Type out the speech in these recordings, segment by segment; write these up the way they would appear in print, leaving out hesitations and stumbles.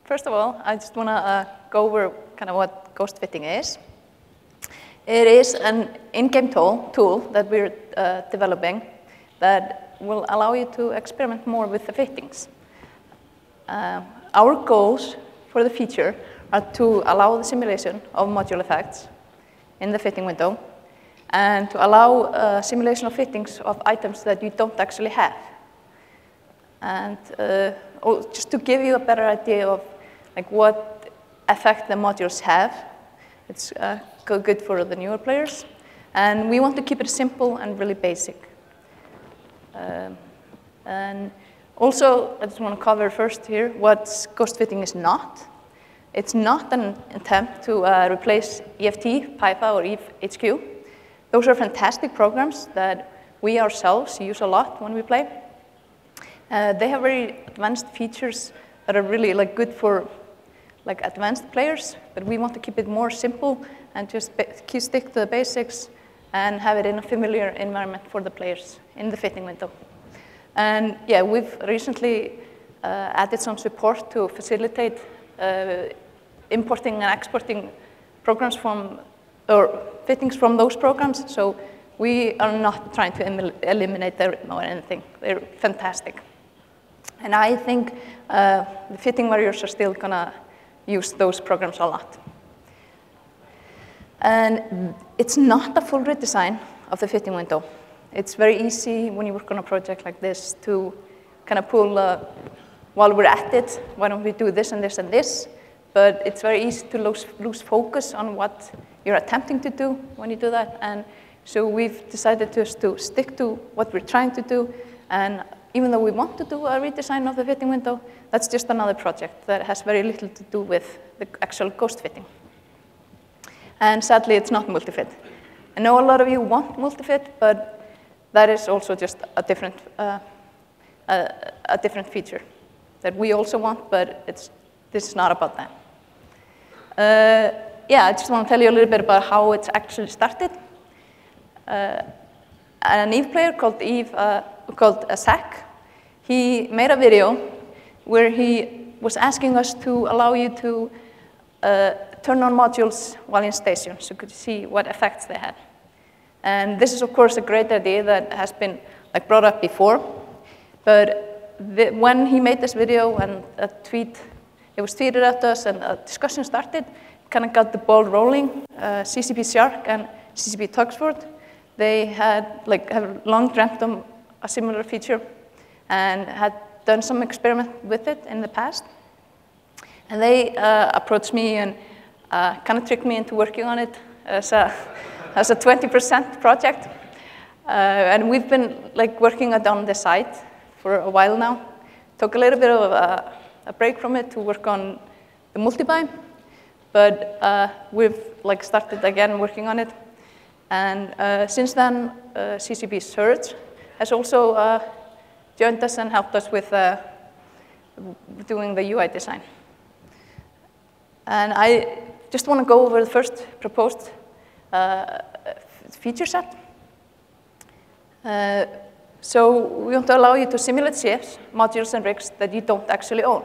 first of all, I just want to go over kind of what ghost fitting is. It is an in-game tool that we're developing that will allow you to experiment more with the fittings. Our goals for the future are to allow the simulation of module effects in the fitting window and to allow simulation of fittings of items that you don't actually have. And just to give you a better idea of like what effect the modules have, it's good for the newer players. And we want to keep it simple and really basic. And also, I just want to cover first here what ghost fitting is not. It's not an attempt to replace EFT, PyPA, or EveHQ. Those are fantastic programs that we ourselves use a lot when we play. They have very advanced features that are really like good for like advanced players, but we want to keep it more simple and just stick to the basics and have it in a familiar environment for the players in the fitting window. And yeah, we've recently added some support to facilitate importing and exporting programs from, or fittings from those programs. So we are not trying to eliminate them or anything. They're fantastic. And I think the fitting warriors are still gonna use those programs a lot. And it's not a full redesign of the fitting window. It's very easy when you work on a project like this to kind of pull, while we're at it, why don't we do this and this and this? But it's very easy to lose focus on what you're attempting to do when you do that. And so we've decided just to stick to what we're trying to do. And even though we want to do a redesign of the fitting window, that's just another project that has very little to do with the actual ghost fitting. And sadly, it's not multi-fit. I know a lot of you want multi-fit, but that is also just a different feature that we also want, but this is not about that. Yeah, I just want to tell you a little bit about how it's actually started. An Eve player called Zach, he made a video where he was asking us to allow you to turn on modules while in station, so you could see what effects they had. And this is, of course, a great idea that has been like brought up before. But when he made this video and it was tweeted at us and a discussion started, kind of got the ball rolling. CCP Shark and CCP Tuxford, they have long dreamt of a similar feature and had done some experiment with it in the past. And they approached me and kind of tricked me into working on it as a 20% project. And we've been working on the site for a while now. Took a little bit of a break from it to work on the multi-buy, but we've started again working on it. And since then, CCP Surge has also joined us and helped us with doing the UI design. And I just want to go over the first proposed feature set. So we want to allow you to simulate ships, modules, and rigs that you don't actually own.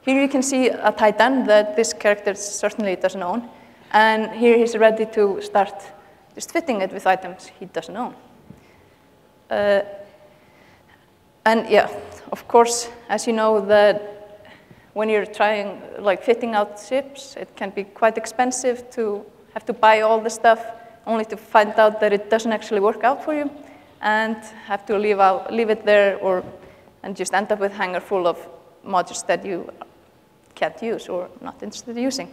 Here you can see a Titan that this character certainly doesn't own. And here he's ready to start just fitting it with items he doesn't own. And yeah, of course, as you know, that when you're trying fitting out ships, it can be quite expensive to have to buy all the stuff only to find out that it doesn't actually work out for you and have to leave it there and just end up with a hangar full of modules that you can't use or not interested in using.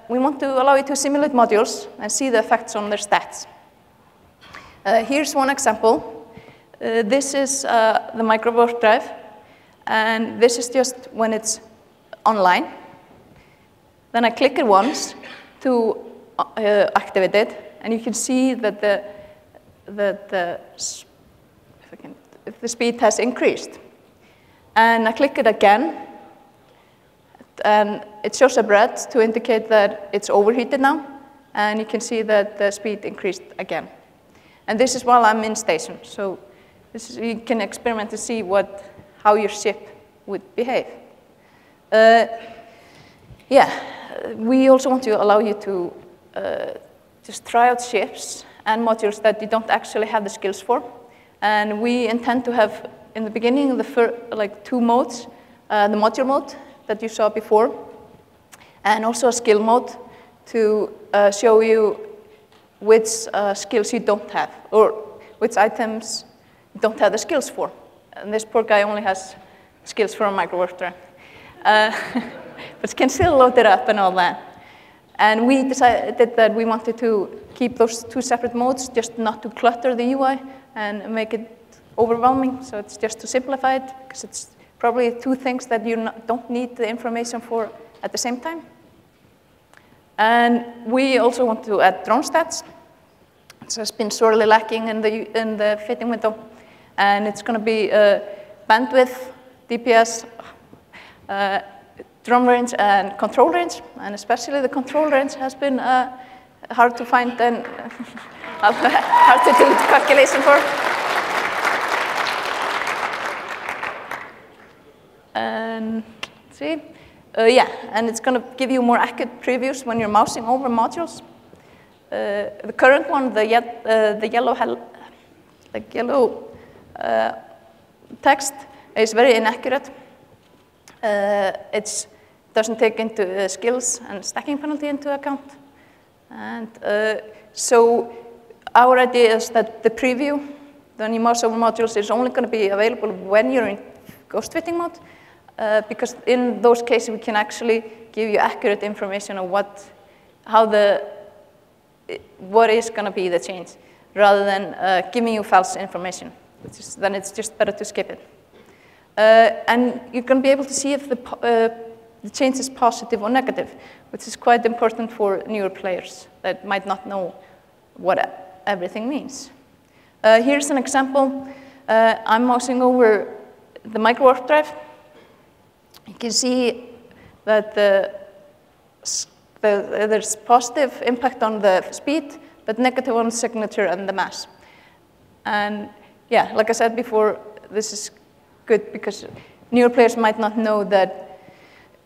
We want to allow you to simulate modules and see the effects on their stats. Here's one example. This is the microwarp drive, and this is just when it's online. Then I click it once to activate it, and you can see that the speed has increased. And I click it again, and it shows a red to indicate that it's overheated now, and you can see that the speed increased again. And this is while I'm in station, so you can experiment to see how your ship would behave. Yeah, we also want to allow you to just try out ships and modules that you don't actually have the skills for. And we intend to have, in the beginning, like 2 modes, the module mode that you saw before, and also a skill mode to show you which skills you don't have, or which items you don't have the skills for. And this poor guy only has skills for a microwarp drive. But you can still load it up and all that. And we decided that we wanted to keep those 2 separate modes, just not to clutter the UI and make it overwhelming. So it's just to simplify it, because it's probably 2 things that you don't need the information for at the same time. And we also want to add drone stats. It has been sorely lacking in the fitting window. And it's going to be bandwidth, DPS, drum range, and control range. And especially the control range has been hard to find and hard to do calculation for. And let's see. Yeah, and it's going to give you more accurate previews when you're mousing over modules. The current one, the yellow text is very inaccurate. It doesn't take into skills and stacking penalty into account. And so our idea is that the preview, when you mouse over modules, is only going to be available when you're in ghost fitting mode. Because in those cases, we can actually give you accurate information on what is going to be the change, rather than giving you false information. Then it's just better to skip it. And you're going to be able to see if the change is positive or negative, which is quite important for newer players that might not know what everything means. Here's an example. I'm mousing over the microwarp drive. You can see that there's positive impact on the speed, but negative on signature and the mass. And yeah, like I said before, this is good because newer players might not know that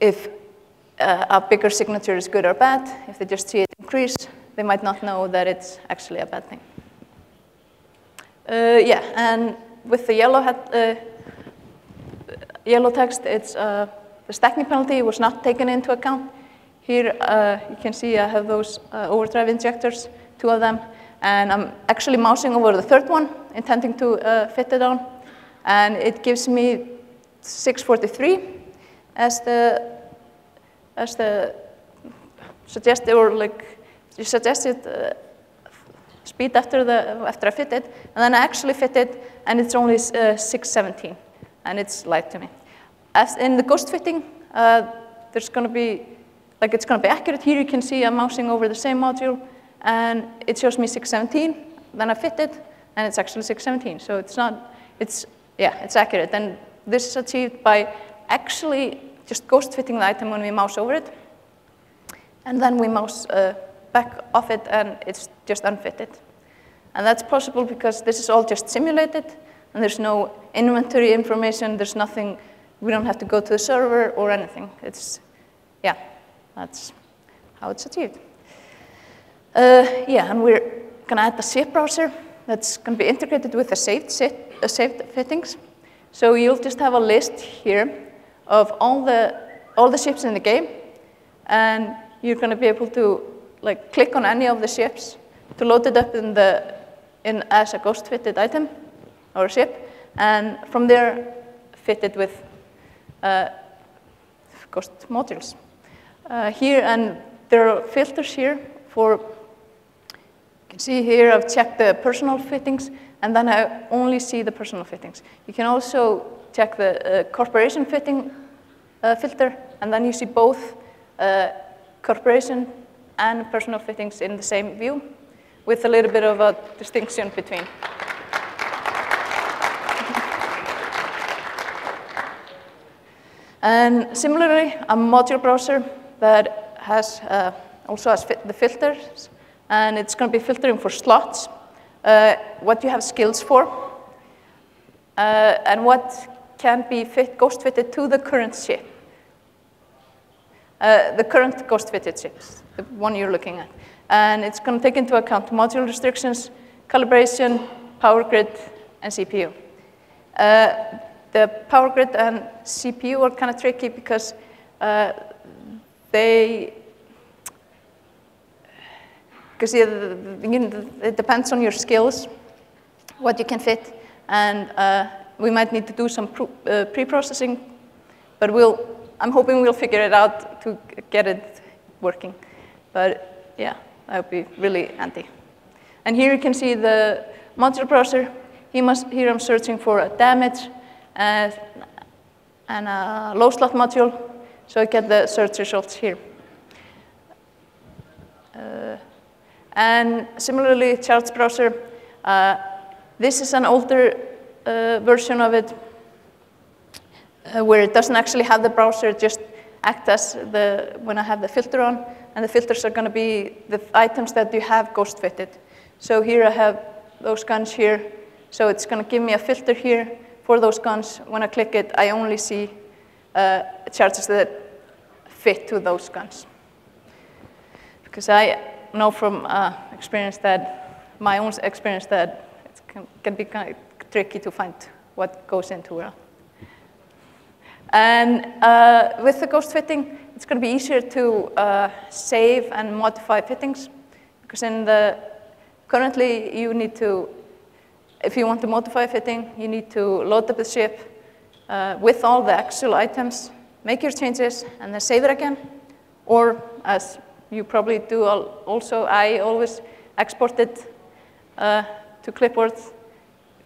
if a bigger signature is good or bad. If they just see it increase, they might not know that it's actually a bad thing. Yeah, and with the yellow text, it's the stacking penalty was not taken into account. Here you can see I have those overdrive injectors, 2 of them, and I'm actually mousing over the 3rd one, intending to fit it on, and it gives me 643 as the suggested, or like you suggested speed after I fit it, and then I actually fit it, and it's only 617, and it's lied to me. As in the ghost fitting, there's going to be, like it's going to be accurate. Here you can see I'm mousing over the same module, and it shows me 617. Then I fit it, and it's actually 617. So it's not, it's accurate. And this is achieved by actually just ghost fitting the item when we mouse over it, and then we mouse back off it, and it's just unfitted. And that's possible because this is all just simulated, and there's no inventory information. There's nothing. We don't have to go to the server or anything. It's, yeah, that's how it's achieved. Yeah, and we're going to add the ship browser that's going to be integrated with the saved fittings. So you'll just have a list here of all the ships in the game, and you're going to be able to like click on any of the ships to load it up as a ghost fitted item or ship, and from there fit it with ghost modules. Here, and there are filters here for, you can see here I've checked the personal fittings, and then I only see the personal fittings. You can also check the corporation fitting filter, and then you see both corporation and personal fittings in the same view, with a little bit of a distinction between. And similarly, a module browser that also has the filters, and it's going to be filtering for slots, what you have skills for, and what can be ghost fitted to the current ship. the current ghost-fitted chips, the one you're looking at. And it's going to take into account module restrictions, calibration, power grid, and CPU. The power grid and CPU are kind of tricky because it depends on your skills, what you can fit, and we might need to do some pre-processing, but I'm hoping we'll figure it out to get it working. But yeah, that would be really handy. And here you can see the module browser. Here I'm searching for a damage and a low slot module, so I get the search results here. And similarly, charts browser. This is an older version of it where it doesn't actually have the browser, just act as when I have the filter on, and the filters are going to be the items that you have ghost fitted. So here I have those guns here, so it's going to give me a filter here for those guns. When I click it, I only see charges that fit to those guns. Because I know from experience that, my own experience, that it can be kind of tricky to find what goes into where. And with the ghost fitting, it's going to be easier to save and modify fittings, because currently you need to, if you want to modify a fitting, you need to load up the ship with all the actual items, make your changes, and then save it again. Or, as you probably do also, I always export it to clipboard,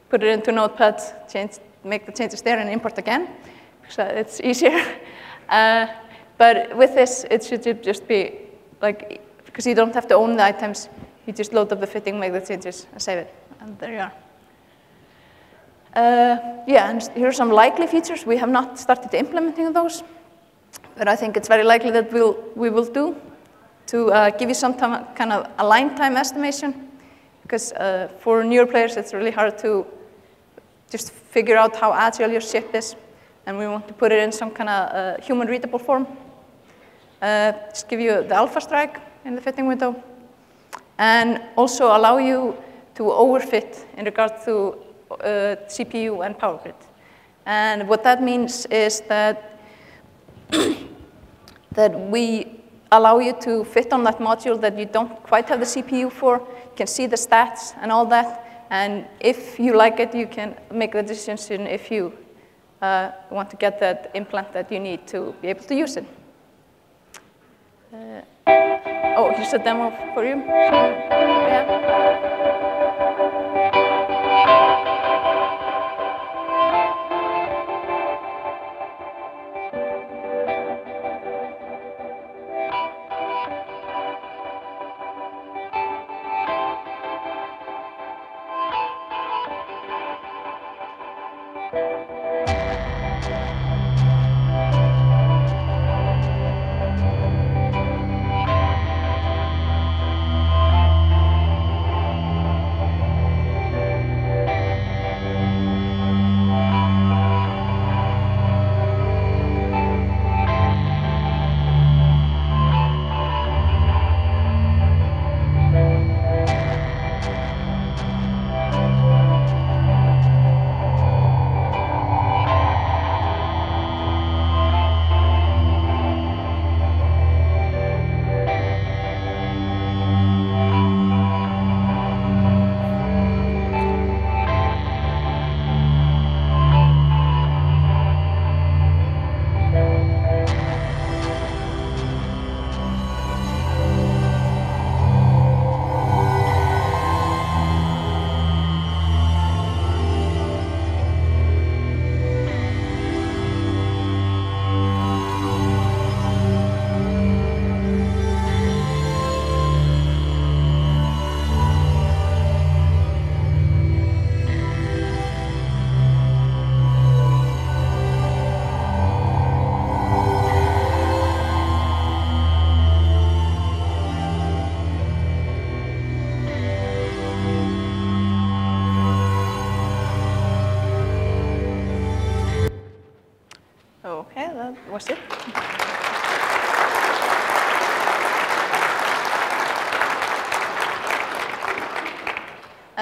put it into Notepad, make the changes there, and import again. So it's easier. But with this, it should just be like, because you don't have to own the items, you just load up the fitting, make the changes, and save it. And there you are. Yeah, and here are some likely features. We have not started implementing those, but I think it's very likely that we will do, to give you some kind of a line time estimation, because for newer players, it's really hard to just figure out how agile your ship is, and we want to put it in some kind of human readable form. Just give you the alpha strike in the fitting window, and also allow you to overfit in regard to CPU and power grid. And what that means is that we allow you to fit on that module that you don't quite have the CPU for. You can see the stats and all that, and if you like it, you can make the decision if you want to get that implant that you need to be able to use it. Oh, here's a demo for you. So, yeah.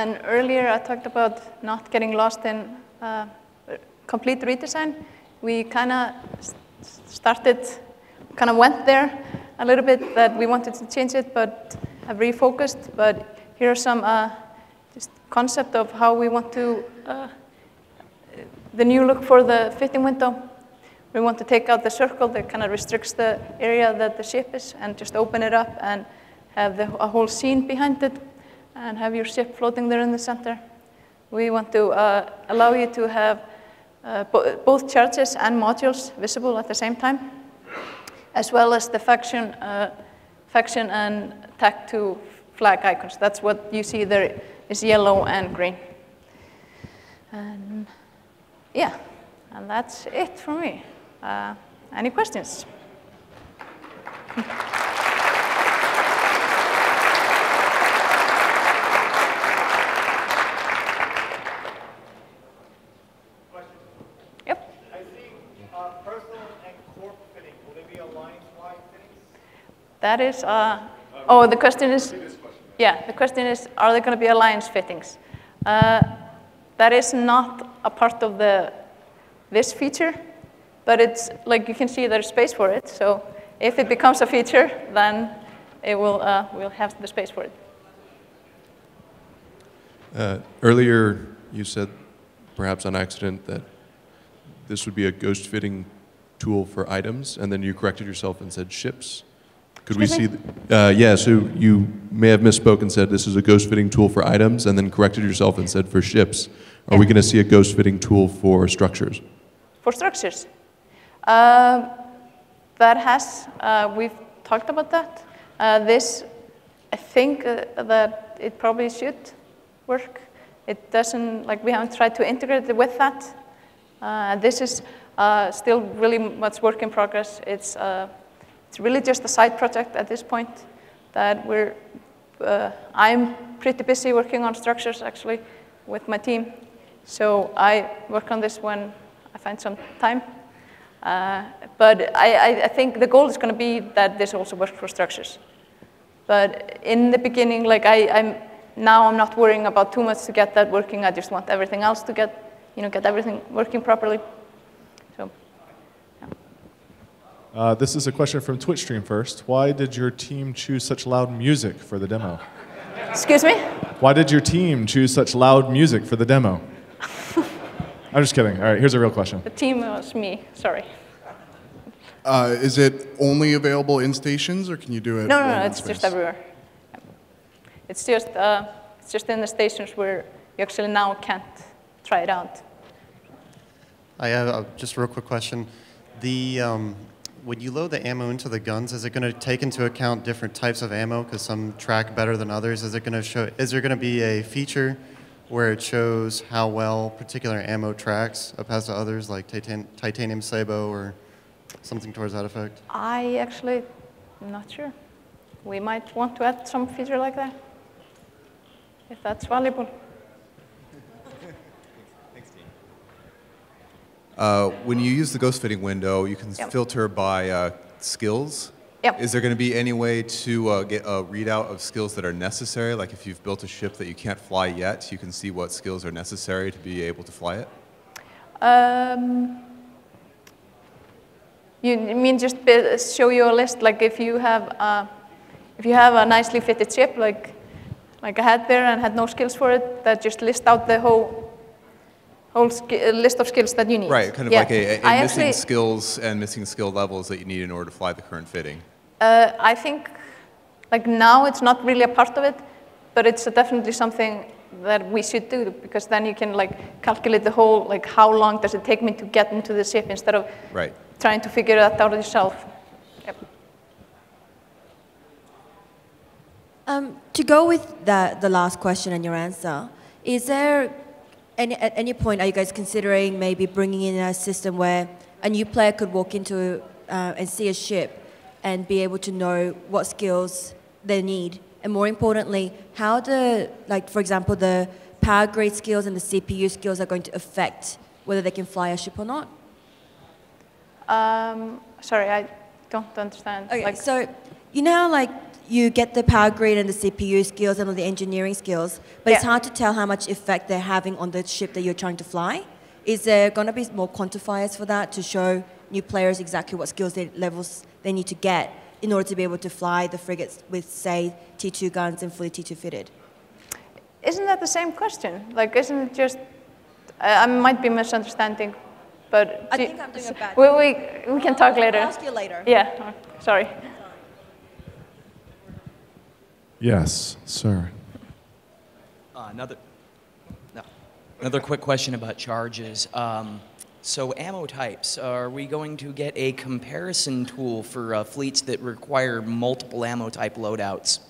And earlier I talked about not getting lost in complete redesign. We kind of went there a little bit, that we wanted to change it, but have refocused. But here are some just concept of how we want to, the new look for the fitting window. We want to take out the circle that kind of restricts the area that the ship is, and just open it up and have a whole scene behind it, and have your ship floating there in the center. We want to allow you to have both charges and modules visible at the same time, as well as the faction and tag to flag icons. That's what you see there is yellow and green. And yeah, and that's it for me. Any questions? That is, oh, the question is, yeah, the question is, are there going to be alliance fittings? That is not a part of this feature, but it's, like you can see there's space for it. So if it becomes a feature, then it will, we'll have the space for it. Earlier, you said, perhaps on accident, that this would be a ghost fitting tool for items, and then you corrected yourself and said ships. Could we see? Yeah, so you may have misspoke and said this is a ghost fitting tool for items, and then corrected yourself and said for ships. Are we going to see a ghost fitting tool for structures? For structures? We've talked about that. This, I think that it probably should work. It doesn't, like, we haven't tried to integrate it with that. This is still really much work in progress. It's really just a side project at this point that I'm pretty busy working on structures, actually, with my team. So I work on this when I find some time. But I think the goal is going to be that this also works for structures. But in the beginning, like I'm not worrying about too much to get that working. I just want everything else to get everything working properly. So, yeah. This is a question from Twitch stream first. Why did your team choose such loud music for the demo? Excuse me? Why did your team choose such loud music for the demo? I'm just kidding. All right, here's a real question. The team was me, sorry. Is it only available in stations, or can you do it? No, it's just everywhere. It's just in the stations where you actually now can't try it out. I have just a real quick question. When you load the ammo into the guns, is it going to take into account different types of ammo because some track better than others? Is there going to be a feature where it shows how well particular ammo tracks opposed to others, like titanium sabot or something towards that effect? I actually am not sure. We might want to add some feature like that, if that's valuable. When you use the ghost fitting window, you can filter by skills. Yep. Is there going to be any way to get a readout of skills that are necessary? Like if you've built a ship that you can't fly yet, you can see what skills are necessary to be able to fly it? You mean just show you a list? Like if you have a nicely fitted ship, like I had there and had no skills for it, that just list out the whole list of skills that you need. Right, kind of like a missing skills and missing skill levels that you need in order to fly the current fitting. I think, like now it's not really a part of it, but it's definitely something that we should do, because then you can like calculate the whole, like how long does it take me to get into the ship instead of trying to figure that out yourself. Yep. To go with the last question and your answer, is there at any point are you guys considering maybe bringing in a system where a new player could walk into and see a ship and be able to know what skills they need? And more importantly, how for example, the power grade skills and the CPU skills are going to affect whether they can fly a ship or not? Sorry, I don't understand. Okay, so You know how like you get the power grid and the CPU skills and all the engineering skills, but it's hard to tell how much effect they're having on the ship that you're trying to fly. Is there going to be more quantifiers for that to show new players exactly what skills levels they need to get in order to be able to fly the frigates with, say, T2 guns and fully T2 fitted? Isn't that the same question? Like, isn't it just, I might be misunderstanding, but... I think I'm doing a bad job. We can talk later. I'll ask you later. Yeah, sorry. Yes, sir. Another quick question about charges. So ammo types, are we going to get a comparison tool for fleets that require multiple ammo type loadouts?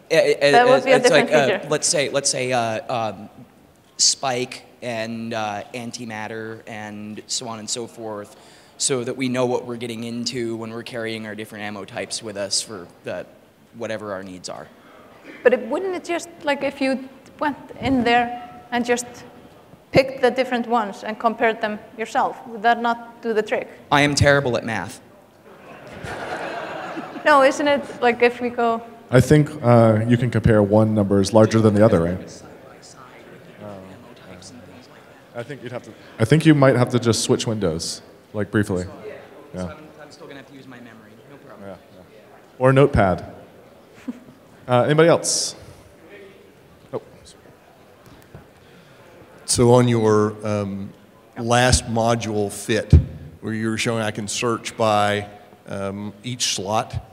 That would be a different feature. Let's say spike and antimatter and so on and so forth, so that we know what we're getting into when we're carrying our different ammo types with us for whatever our needs are. But wouldn't it just, like if you went in there and just picked the different ones and compared them yourself, would that not do the trick? I am terrible at math. No, isn't it like if we go... I think you can compare one number is larger than the other, right? I think you might have to just switch windows, like briefly. Yeah. So I'm still going to have to use my memory. No problem. Yeah. Or a notepad. Anybody else? Oh. So on your last module fit, where you were showing I can search by each slot,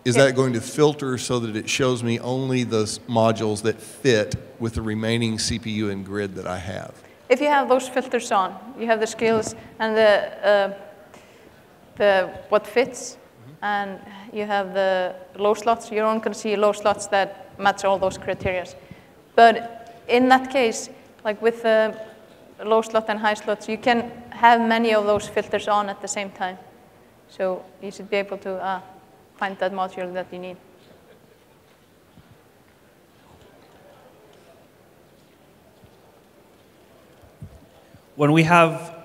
is that going to filter so that it shows me only the modules that fit with the remaining CPU and grid that I have? If you have those filters on, you have the skills and the what fits, and you have the low slots, you're only going to see low slots that match all those criteria. But in that case, like with the low slot and high slots, you can have many of those filters on at the same time. So you should be able to find that module that you need. When we have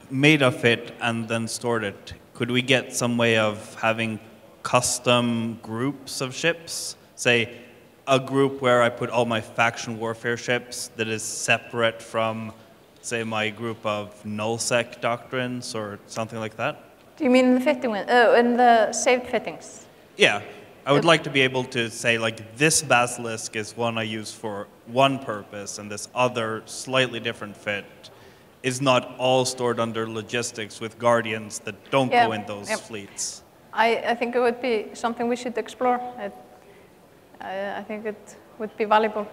made a fit and then stored it, could we get some way of having custom groups of ships? Say, a group where I put all my faction warfare ships that is separate from, say, my group of nullsec doctrines or something like that? Do you mean in the fitting in the saved fittings? Yeah. I would like to be able to say, like, this basilisk is one I use for one purpose, and this other slightly different fit is not all stored under logistics with guardians that don't go in those fleets. I think it would be something we should explore. I think it would be valuable.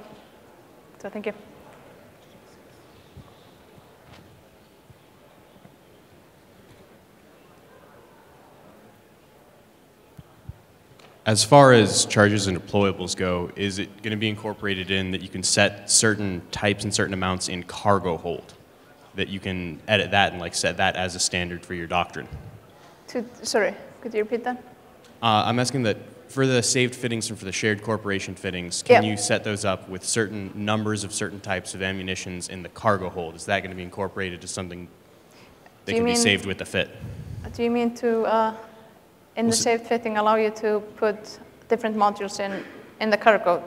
So thank you. As far as charges and deployables go, is it going to be incorporated in that you can set certain types and certain amounts in cargo hold? That you can edit that and like set that as a standard for your doctrine? Sorry, could you repeat that? I'm asking that for the saved fittings and for the shared corporation fittings, can you set those up with certain numbers of certain types of ammunitions in the cargo hold? Is that going to be incorporated to something that can be saved with the fit? Do you mean to, in the saved fitting, allow you to put different modules in the cargo?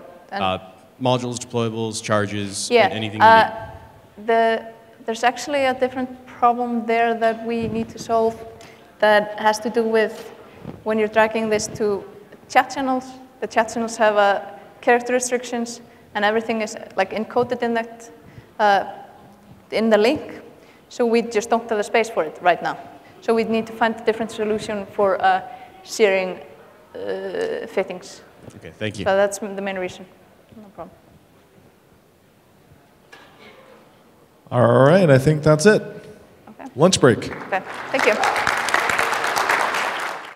Modules, deployables, charges, anything you need. There's actually a different problem there that we need to solve that has to do with when you're dragging this to chat channels. The chat channels have character restrictions, and everything is like encoded in that in the link. So we just don't have the space for it right now. So we need to find a different solution for sharing fittings. Okay, thank you. So that's the main reason. No problem. All right, I think that's it. Okay. Lunch break. Okay, thank you.